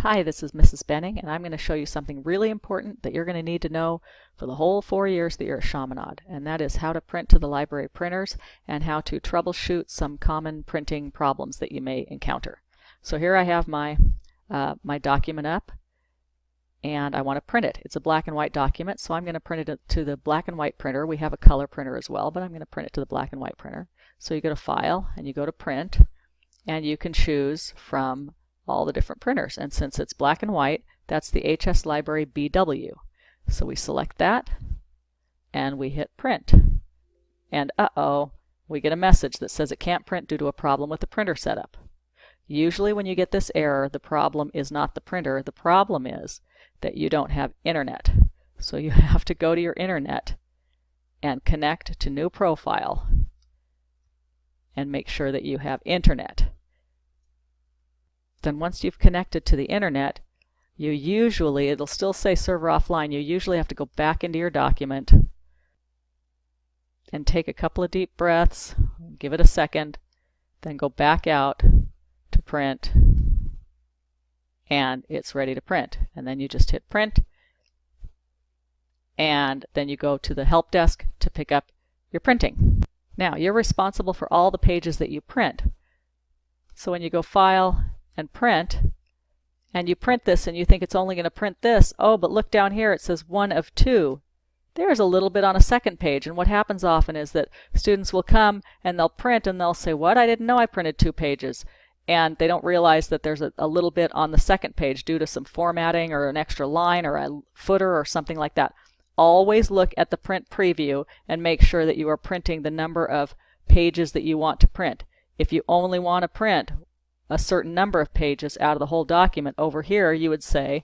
Hi, this is Mrs. Benning, and I'm going to show you something really important that you're going to need to know for the whole 4 years that you're at Chaminade, and that is how to print to the library printers and how to troubleshoot some common printing problems that you may encounter. So here I have my document up, and I want to print it. It's a black and white document, so I'm going to print it to the black and white printer. We have a color printer as well, but I'm going to print it to the black and white printer. So you go to File, and you go to Print, and you can choose from all the different printers, and since it's black and white, that's the HS Library BW. So we select that and we hit print, and we get a message that says it can't print due to a problem with the printer setup. Usually when you get this error, the problem is not the printer, the problem is that you don't have internet. So you have to go to your internet and connect to New Profile and make sure that you have internet. Then once you've connected to the internet, it'll still say server offline, you usually have to go back into your document and take a couple of deep breaths, give it a second, then go back out to print, and it's ready to print. And then you just hit print, and then you go to the help desk to pick up your printing. Now, you're responsible for all the pages that you print. So when you go File and Print, and you print this and you think it's only going to print this, but look down here, it says 1 of 2. There's a little bit on a second page, and what happens often is that students will come and they'll print and they'll say, what, I didn't know I printed 2 pages, and they don't realize that there's a little bit on the second page due to some formatting or an extra line or a footer or something like that. Always look at the print preview and make sure that you are printing the number of pages that you want to print. If you only want to print a certain number of pages out of the whole document, over here you would say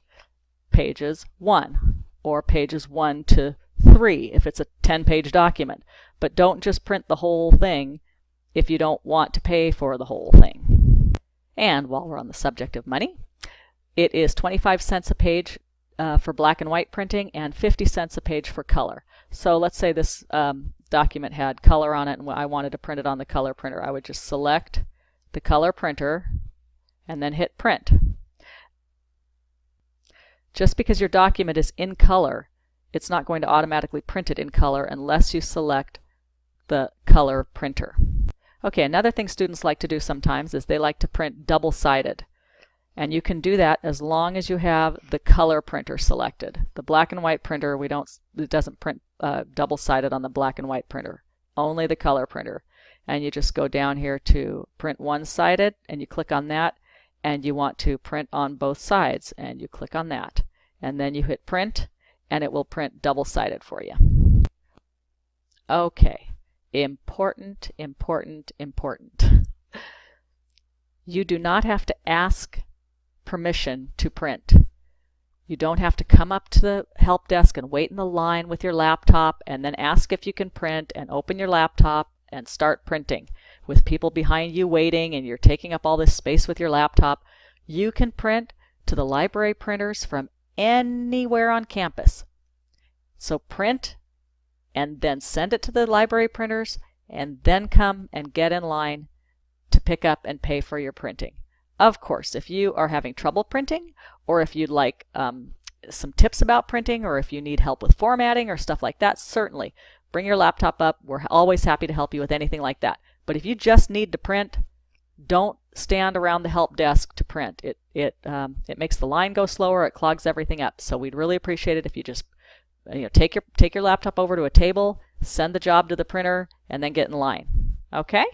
pages 1 or pages 1 to 3 if it's a 10-page document. But don't just print the whole thing if you don't want to pay for the whole thing. And while we're on the subject of money, it is 25 cents a page for black and white printing and 50 cents a page for color. So let's say this document had color on it and I wanted to print it on the color printer. I would just select the color printer and then hit print. Just because your document is in color, it's not going to automatically print it in color unless you select the color printer. Okay, another thing students like to do sometimes is they like to print double-sided. And you can do that as long as you have the color printer selected. The black and white printer, it doesn't print double-sided on the black and white printer, only the color printer. And you just go down here to print one-sided, and you click on that, and you want to print on both sides, and you click on that. And then you hit print, and it will print double-sided for you. Okay, important, important, important. You do not have to ask permission to print. You don't have to come up to the help desk and wait in the line with your laptop and then ask if you can print and open your laptop and start printing with people behind you waiting and you're taking up all this space with your laptop. You can print to the library printers from anywhere on campus. So print and then send it to the library printers and then come and get in line to pick up and pay for your printing. Of course, if you are having trouble printing, or if you'd like some tips about printing, or if you need help with formatting or stuff like that, certainly bring your laptop up. We're always happy to help you with anything like that. But if you just need to print, don't stand around the help desk to print. It makes the line go slower. It clogs everything up. So we'd really appreciate it if you just take your laptop over to a table, send the job to the printer, and then get in line. Okay?